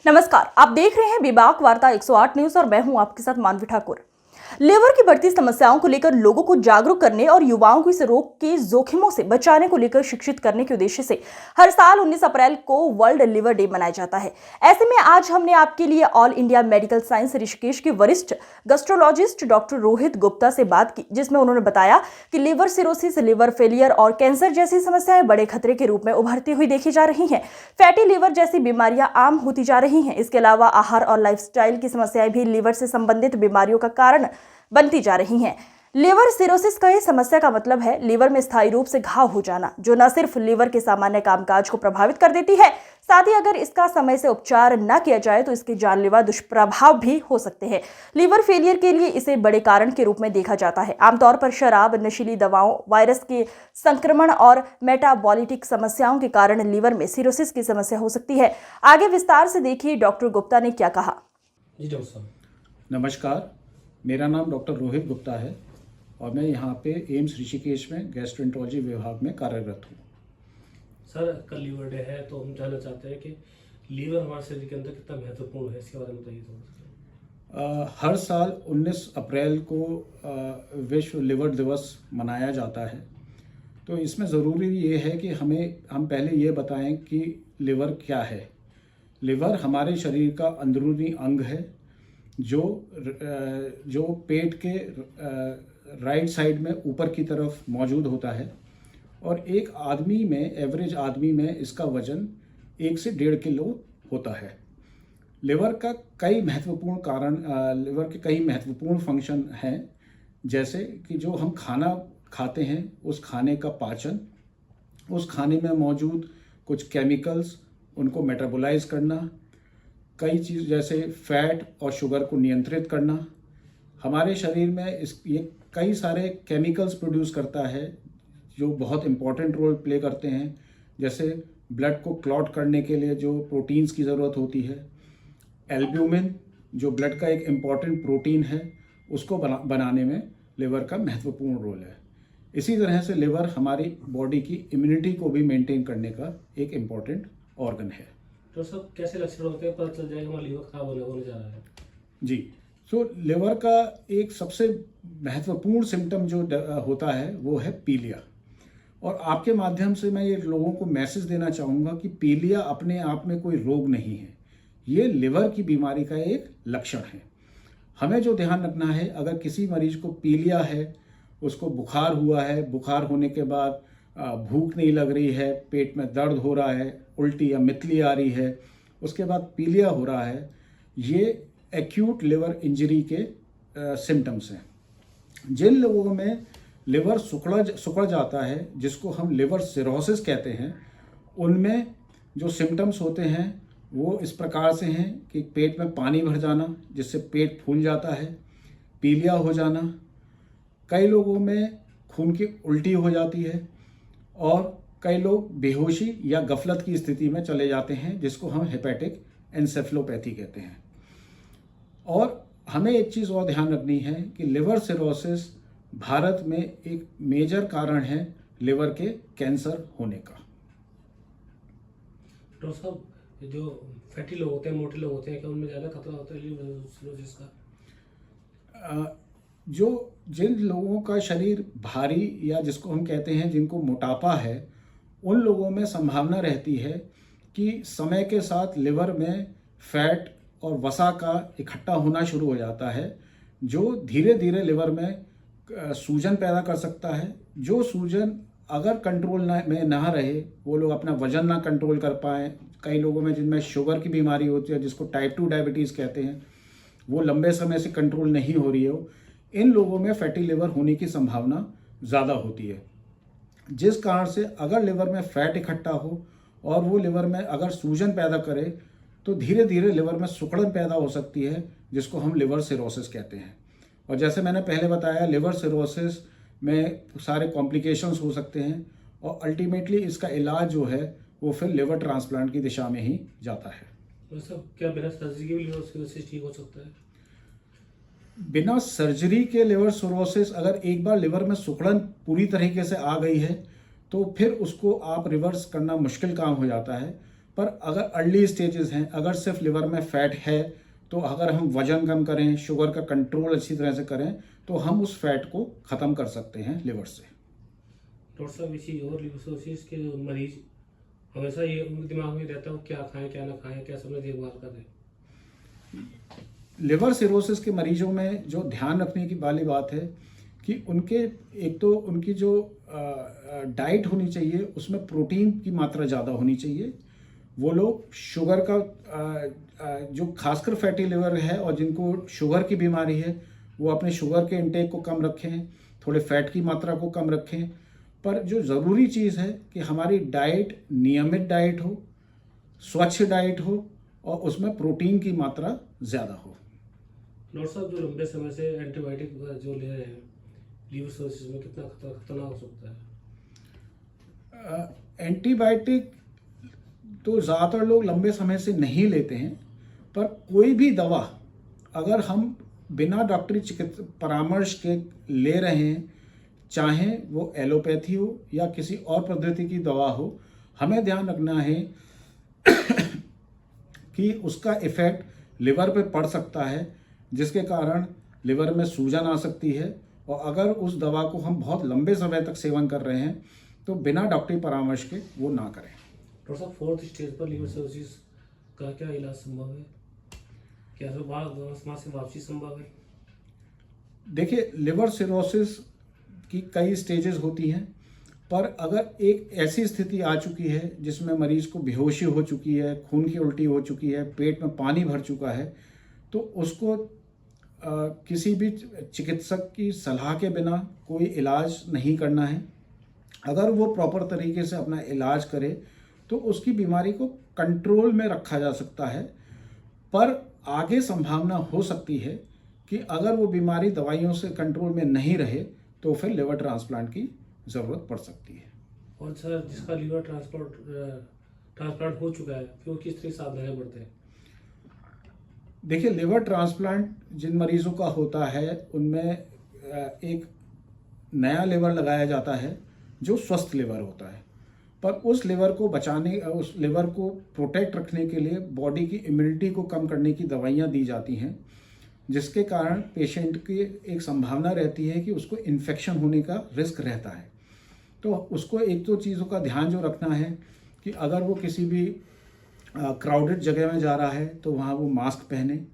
नमस्कार, आप देख रहे हैं विभाग वार्ता 108 न्यूज और मैं हूं आपके साथ मानवी ठाकुर। लीवर की बढ़ती समस्याओं को लेकर लोगों को जागरूक करने और युवाओं को इस रोग के जोखिमों से बचाने को लेकर शिक्षित करने के उद्देश्य से हर साल 19 अप्रैल को वर्ल्ड लिवर डे मनाया जाता है। ऐसे में आज हमने आपके लिए all India medical science Rishikesh के वरिष्ठ गैस्ट्रोलॉजिस्ट डॉक्टर रोहित गुप्ता से बात की, जिसमें उन्होंने बताया कि लिवर सिरोसिस, लिवर फेलियर और कैंसर जैसी समस्याएं बड़े खतरे के रूप में उभरती हुई देखी जा रही हैं। फैटी लिवर जैसी बीमारियां आम होती जा रही हैं। इसके अलावा आहार और लाइफस्टाइल की समस्याएं भी लिवर से संबंधित बीमारियों का कारण बनती जा रही हैं। लिवर सिरोसिस का इस समस्या का मतलब है लिवर में स्थायी रूप से घाव हो जाना, जो न सिर्फ लिवर के सामान्य कामकाज को प्रभावित कर देती है, साथ ही अगर इसका समय से उपचार न किया जाए तो इसके जानलेवा दुष्प्रभाव भी हो सकते हैं। लिवर फेलियर के लिए इसे बड़े कारण के रूप में देखा जाता है। आमतौर पर शराब, नशीली दवाओं, वायरस के संक्रमण और मेटाबॉलिटिक समस्याओं के कारण लिवर में सिरोसिस की समस्या हो सकती है। आगे विस्तार से देखिए डॉक्टर गुप्ता ने क्या कहा। जी डॉक्टर साहब, नमस्कार, मेरा नाम डॉक्टर रोहित गुप्ता है और मैं यहाँ पे एम्स ऋषिकेश में गैस्ट्रोएंटरोलॉजी विभाग में कार्यरत हूँ। सर कल लीवर डे है तो हम जानना चाहते हैं कि लीवर हमारे शरीर के अंदर कितना महत्वपूर्ण है, इसके बारे में बताइए थोड़ा सा। हर साल 19 अप्रैल को विश्व लिवर दिवस मनाया जाता है। तो इसमें ज़रूरी ये है कि हम पहले ये बताएं कि लिवर क्या है। लिवर हमारे शरीर का अंदरूनी अंग है जो पेट के राइट साइड में ऊपर की तरफ मौजूद होता है और एक आदमी में, एवरेज आदमी में इसका वजन 1 से 1.5 किलो होता है। लिवर के कई महत्वपूर्ण फंक्शन हैं, जैसे कि जो हम खाना खाते हैं उस खाने का पाचन, उस खाने में मौजूद कुछ केमिकल्स उनको मेटाबोलाइज करना, कई चीज़ जैसे फैट और शुगर को नियंत्रित करना। हमारे शरीर में ये कई सारे केमिकल्स प्रोड्यूस करता है जो बहुत इम्पॉर्टेंट रोल प्ले करते हैं, जैसे ब्लड को क्लॉट करने के लिए जो प्रोटीन्स की ज़रूरत होती है। एल्ब्यूमिन जो ब्लड का एक इम्पॉर्टेंट प्रोटीन है, उसको बनाने में लिवर का महत्वपूर्ण रोल है। इसी तरह से लिवर हमारी बॉडी की इम्यूनिटी को भी मेंटेन करने का एक इम्पॉर्टेंट ऑर्गन है। तो सब कैसे लक्षण होते हैं, पता चल जाएगा हमारा लीवर खराब होने जा रहा है? जी, तो लिवर का एक सबसे महत्वपूर्ण सिम्टम जो होता है वो है पीलिया। और आपके माध्यम से मैं ये लोगों को मैसेज देना चाहूँगा कि पीलिया अपने आप में कोई रोग नहीं है, ये लिवर की बीमारी का एक लक्षण है। हमें जो ध्यान रखना है, अगर किसी मरीज को पीलिया है, उसको बुखार हुआ है, बुखार होने के बाद भूख नहीं लग रही है, पेट में दर्द हो रहा है, उल्टी या मितली आ रही है, उसके बाद पीलिया हो रहा है, ये एक्यूट लिवर इंजरी के सिम्टम्स हैं। जिन लोगों में लिवर सिकुड़ जाता है, जिसको हम लिवर सिरोसिस कहते हैं, उनमें जो सिम्टम्स होते हैं वो इस प्रकार से हैं कि पेट में पानी भर जाना जिससे पेट फूल जाता है, पीलिया हो जाना, कई लोगों में खून की उल्टी हो जाती है और कई लोग बेहोशी या गफलत की स्थिति में चले जाते हैं, जिसको हम हेपेटिक एन्सेफेलोपैथी कहते हैं। और हमें एक चीज़ और ध्यान रखनी है कि लिवर सिरोसिस भारत में एक मेजर कारण है लिवर के कैंसर होने का। डॉक्टर साहब, जो फैटी लोग होते हैं, मोटे लोग होते हैं, क्या उनमें ज़्यादा खतरा होता है लिवर सिरोसिस का? जिन लोगों का शरीर भारी या जिसको हम कहते हैं जिनको मोटापा है, उन लोगों में संभावना रहती है कि समय के साथ लिवर में फैट और वसा का इकट्ठा होना शुरू हो जाता है, जो धीरे धीरे लिवर में सूजन पैदा कर सकता है। जो सूजन अगर कंट्रोल में ना रहे, वो लोग अपना वजन ना कंट्रोल कर पाएँ। कई लोगों में जिनमें शुगर की बीमारी होती है, जिसको टाइप 2 डायबिटीज़ कहते हैं, वो लंबे समय से कंट्रोल नहीं हो रही हो, इन लोगों में फैटी लिवर होने की संभावना ज़्यादा होती है। जिस कारण से अगर लिवर में फैट इकट्ठा हो और वो लिवर में अगर सूजन पैदा करे तो धीरे धीरे लिवर में सिकुड़न पैदा हो सकती है, जिसको हम लिवर सिरोसिस कहते हैं। और जैसे मैंने पहले बताया, लिवर सिरोसिस में सारे कॉम्प्लिकेशंस हो सकते हैं और अल्टीमेटली इसका इलाज जो है वो फिर लिवर ट्रांसप्लांट की दिशा में ही जाता है। तो सब क्या बिना सर्जरी के भी लिवर सिरोसिस ठीक हो सकता है? बिना सर्जरी के लिवर सिरोसिस, अगर एक बार लिवर में सिकुड़न पूरी तरीके से आ गई है तो फिर उसको आप रिवर्स करना मुश्किल काम हो जाता है। पर अगर अर्ली स्टेजेस हैं, अगर सिर्फ लिवर में फैट है, तो अगर हम वजन कम करें, शुगर का कंट्रोल अच्छी तरह से करें, तो हम उस फैट को ख़त्म कर सकते हैं लिवर से। डॉक्टर साहब, इसी और लिवर सिरोसिस के जो मरीज हमेशा ये उनके दिमाग में रहता है वो क्या खाएं क्या ना खाएं, क्या समय देखभाल करें? लिवर सिरोसिस के मरीजों में जो ध्यान रखने की वाली बात है कि उनके एक तो उनकी जो डाइट होनी चाहिए उसमें प्रोटीन की मात्रा ज़्यादा होनी चाहिए। वो लोग शुगर का जो खासकर फैटी लिवर है और जिनको शुगर की बीमारी है, वो अपने शुगर के इंटेक को कम रखें, थोड़े फैट की मात्रा को कम रखें। पर जो ज़रूरी चीज़ है कि हमारी डाइट नियमित डाइट हो, स्वच्छ डाइट हो और उसमें प्रोटीन की मात्रा ज़्यादा हो। डॉक्टर साहब, जो लंबे समय से एंटीबायोटिक जो ले रहे हैं लीवर सिरोसिस में कितना खतरनाक हो सकता है? एंटीबायोटिक तो ज़्यादातर लोग लंबे समय से नहीं लेते हैं, पर कोई भी दवा अगर हम बिना डॉक्टरी चिकित्सा परामर्श के ले रहे हैं, चाहे वो एलोपैथी हो या किसी और पद्धति की दवा हो, हमें ध्यान रखना है कि उसका इफ़ेक्ट लिवर पे पड़ सकता है, जिसके कारण लिवर में सूजन आ सकती है। और अगर उस दवा को हम बहुत लंबे समय तक सेवन कर रहे हैं तो बिना डॉक्टरी परामर्श के वो ना करें। डॉक्टर साहब, 4th स्टेज पर लिवर सिरोसिस का क्या इलाज संभव है? क्या समाज से वापसी संभव है? देखिए, लिवर सिरोसिस की कई स्टेजेस होती हैं, पर अगर एक ऐसी स्थिति आ चुकी है जिसमें मरीज को बेहोशी हो चुकी है, खून की उल्टी हो चुकी है, पेट में पानी भर चुका है, तो उसको किसी भी चिकित्सक की सलाह के बिना कोई इलाज नहीं करना है। अगर वो प्रॉपर तरीके से अपना इलाज करे तो उसकी बीमारी को कंट्रोल में रखा जा सकता है। पर आगे संभावना हो सकती है कि अगर वो बीमारी दवाइयों से कंट्रोल में नहीं रहे तो फिर लिवर ट्रांसप्लांट की ज़रूरत पड़ सकती है। और सर, जिसका लिवर ट्रांसप्लांट हो चुका है फिर वो किस तरह सावधानी बरते हैं? देखिए, लिवर ट्रांसप्लांट जिन मरीजों का होता है उनमें एक नया लिवर लगाया जाता है जो स्वस्थ लिवर होता है, पर उस लिवर को बचाने, उस लिवर को प्रोटेक्ट रखने के लिए बॉडी की इम्यूनिटी को कम करने की दवाइयाँ दी जाती हैं, जिसके कारण पेशेंट की एक संभावना रहती है कि उसको इन्फेक्शन होने का रिस्क रहता है। तो उसको एक दो चीज़ों का ध्यान जो रखना है कि अगर वो किसी भी क्राउडेड जगह में जा रहा है तो वहाँ वो मास्क पहने,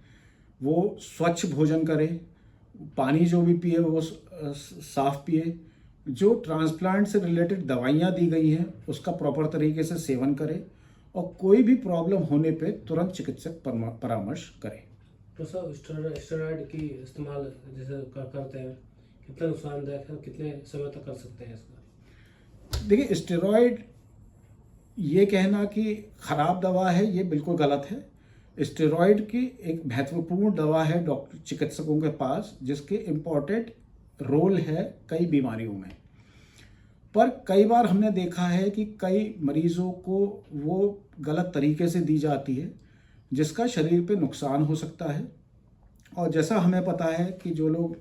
वो स्वच्छ भोजन करे, पानी जो भी पिए वो साफ पिए, जो ट्रांसप्लांट से रिलेटेड दवाइयाँ दी गई हैं उसका प्रॉपर तरीके से सेवन करे और कोई भी प्रॉब्लम होने पे तुरंत चिकित्सक परामर्श करे। तो सर, स्टेरॉइड की इस्तेमाल जैसे करते हैं, कितना नुकसानदायक है, कितने समय तक कर सकते हैं इसका? देखिए, स्टेरॉइड ये कहना कि ख़राब दवा है ये बिल्कुल गलत है। स्टेरॉइड की एक महत्वपूर्ण दवा है डॉक्टर चिकित्सकों के पास, जिसके इम्पोर्टेंट रोल है कई बीमारियों में। पर कई बार हमने देखा है कि कई मरीजों को वो गलत तरीके से दी जाती है, जिसका शरीर पे नुकसान हो सकता है। और जैसा हमें पता है कि जो लोग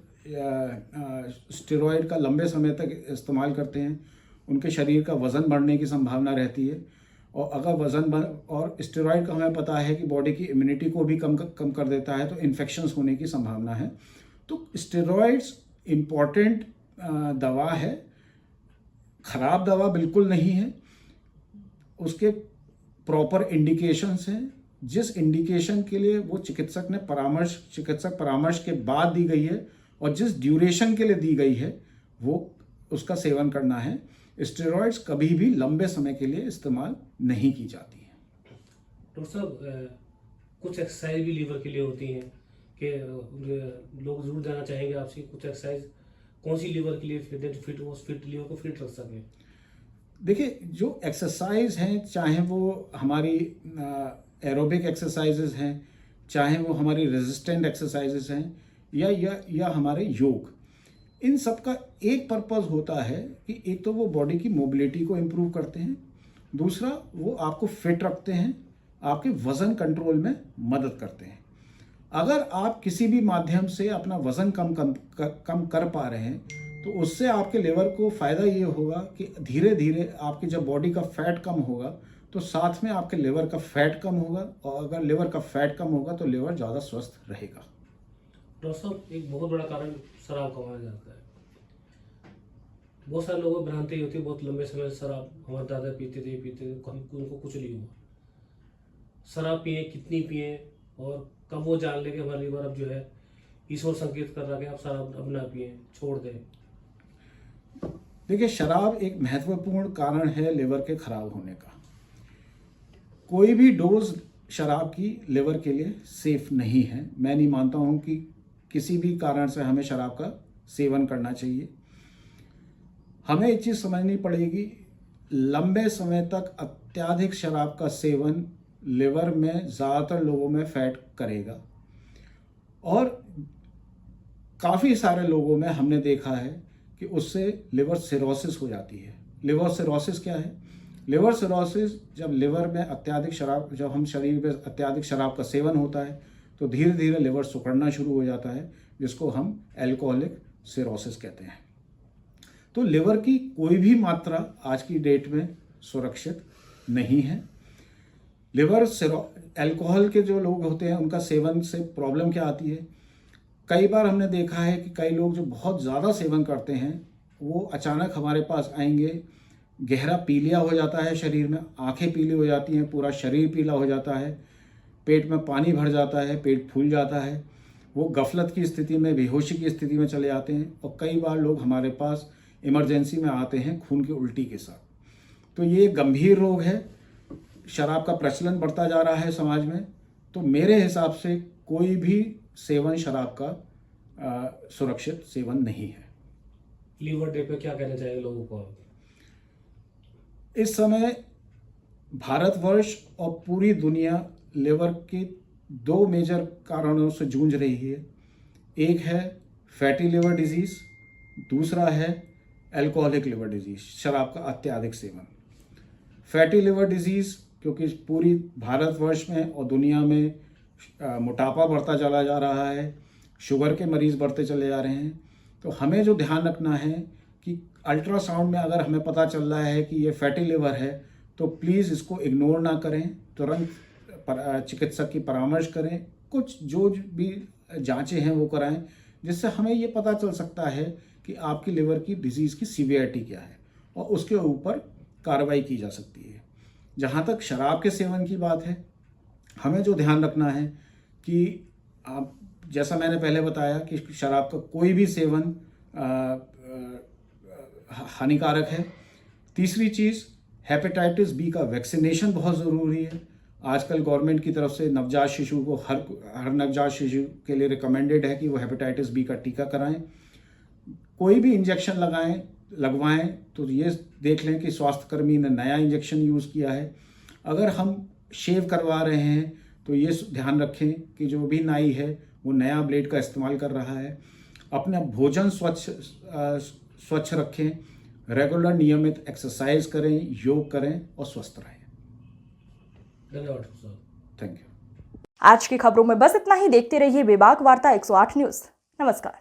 स्टेरॉइड का लंबे समय तक इस्तेमाल करते हैं उनके शरीर का वज़न बढ़ने की संभावना रहती है। और अगर वज़न और स्टेरॉइड का हमें पता है कि बॉडी की इम्यूनिटी को भी कम कर देता है, तो इन्फेक्शंस होने की संभावना है। तो स्टेरॉइड्स इम्पॉर्टेंट दवा है, ख़राब दवा बिल्कुल नहीं है। उसके प्रॉपर इंडिकेशंस हैं, जिस इंडिकेशन के लिए वो चिकित्सक परामर्श के बाद दी गई है और जिस ड्यूरेशन के लिए दी गई है वो उसका सेवन करना है। स्टेरॉइड्स कभी भी लंबे समय के लिए इस्तेमाल नहीं की जाती है। डॉक्टर साहब, कुछ एक्सरसाइज भी लीवर के लिए होती हैं कि लोग जरूर जाना चाहेंगे आपसे, कुछ एक्सरसाइज कौन सी लीवर के लिए फिट लीवर को फिट रख सके? देखिए, जो एक्सरसाइज हैं, चाहे वो हमारी एरोबिक एक्सरसाइजेज हैं, चाहे वो हमारी रेजिस्टेंट एक्सरसाइजेज हैं या हमारे योग, इन सब का एक पर्पस होता है कि एक तो वो बॉडी की मोबिलिटी को इम्प्रूव करते हैं, दूसरा वो आपको फिट रखते हैं, आपके वज़न कंट्रोल में मदद करते हैं। अगर आप किसी भी माध्यम से अपना वज़न कम कर पा रहे हैं तो उससे आपके लिवर को फ़ायदा ये होगा कि धीरे धीरे आपकी जब बॉडी का फैट कम होगा तो साथ में आपके लिवर का फैट कम होगा, और अगर लिवर का फैट कम होगा तो लिवर ज़्यादा स्वस्थ रहेगा। डॉक्टर साहब, एक बहुत बड़ा कारण शराब का माना जाता है। बहुत सारे लोगों को भ्रांति होती है, बहुत लंबे समय से शराब हमारे दादा पीते थे उनको कुछ नहीं हुआ। शराब पिए, कितनी पिए, और कब वो जान ले कि हमारा लीवर अब जो है ईश्वर संकेत कर रहा है कि आप शराब अब ना पिए, छोड़ दें। देखिए, शराब एक महत्वपूर्ण कारण है लिवर के खराब होने का। कोई भी डोज शराब की लिवर के लिए सेफ नहीं है। मैं नहीं मानता हूँ कि किसी भी कारण से हमें शराब का सेवन करना चाहिए। हमें एक चीज़ समझनी पड़ेगी, लंबे समय तक अत्यधिक शराब का सेवन लिवर में ज़्यादातर लोगों में फैट करेगा, और काफ़ी सारे लोगों में हमने देखा है कि उससे लिवर सिरोसिस हो जाती है। लिवर सिरोसिस क्या है? लिवर सिरोसिस जब लिवर में जब हम शरीर में अत्यधिक शराब का सेवन होता है तो धीरे धीरे लिवर सिकुड़ना शुरू हो जाता है, जिसको हम अल्कोहलिक सिरोसिस कहते हैं। तो लिवर की कोई भी मात्रा आज की डेट में सुरक्षित नहीं है। अल्कोहल के जो लोग होते हैं उनका सेवन से प्रॉब्लम क्या आती है? कई बार हमने देखा है कि कई लोग जो बहुत ज़्यादा सेवन करते हैं वो अचानक हमारे पास आएंगे, गहरा पीलिया हो जाता है शरीर में, आंखें पीली हो जाती हैं, पूरा शरीर पीला हो जाता है, पेट में पानी भर जाता है, पेट फूल जाता है, वो गफलत की स्थिति में, बेहोशी की स्थिति में चले आते हैं, और कई बार लोग हमारे पास इमरजेंसी में आते हैं खून की उल्टी के साथ। तो ये गंभीर रोग है। शराब का प्रचलन बढ़ता जा रहा है समाज में, तो मेरे हिसाब से कोई भी सेवन शराब का सुरक्षित सेवन नहीं है। लीवर डे पे क्या कहना चाहिए लोगों को? इस समय भारतवर्ष और पूरी दुनिया लिवर के दो मेजर कारणों से जूझ रही है। एक है फैटी लिवर डिजीज़, दूसरा है अल्कोहलिक लिवर डिजीज़, शराब का अत्यधिक सेवन। फैटी लिवर डिजीज़ क्योंकि पूरी भारतवर्ष में और दुनिया में मोटापा बढ़ता चला जा रहा है, शुगर के मरीज़ बढ़ते चले जा रहे हैं, तो हमें जो ध्यान रखना है कि अल्ट्रासाउंड में अगर हमें पता चल रहा है कि ये फैटी लिवर है तो प्लीज़ इसको इग्नोर ना करें, तुरंत चिकित्सक की परामर्श करें, कुछ जो भी जांचें हैं वो कराएं, जिससे हमें ये पता चल सकता है कि आपकी लिवर की डिजीज़ की सीवियरिटी क्या है और उसके ऊपर कार्रवाई की जा सकती है। जहाँ तक शराब के सेवन की बात है, हमें जो ध्यान रखना है कि आप, जैसा मैंने पहले बताया कि शराब का कोई भी सेवन हानिकारक है। तीसरी चीज़, हेपेटाइटिस बी का वैक्सीनेशन बहुत ज़रूरी है। आजकल गवर्नमेंट की तरफ से नवजात शिशु को हर नवजात शिशु के लिए रिकमेंडेड है कि वो हेपेटाइटिस बी का टीका कराएं। कोई भी इंजेक्शन लगवाएं तो ये देख लें कि स्वास्थ्यकर्मी ने नया इंजेक्शन यूज़ किया है। अगर हम शेव करवा रहे हैं तो ये ध्यान रखें कि जो भी नाई है वो नया ब्लेड का इस्तेमाल कर रहा है। अपना भोजन स्वच्छ रखें, रेगुलर नियमित एक्सरसाइज करें, योग करें और स्वस्थ रहें। धन्यवाद सर। Thank you. आज की खबरों में बस इतना ही। देखते रहिए विभाग वार्ता 108 न्यूज़। नमस्कार।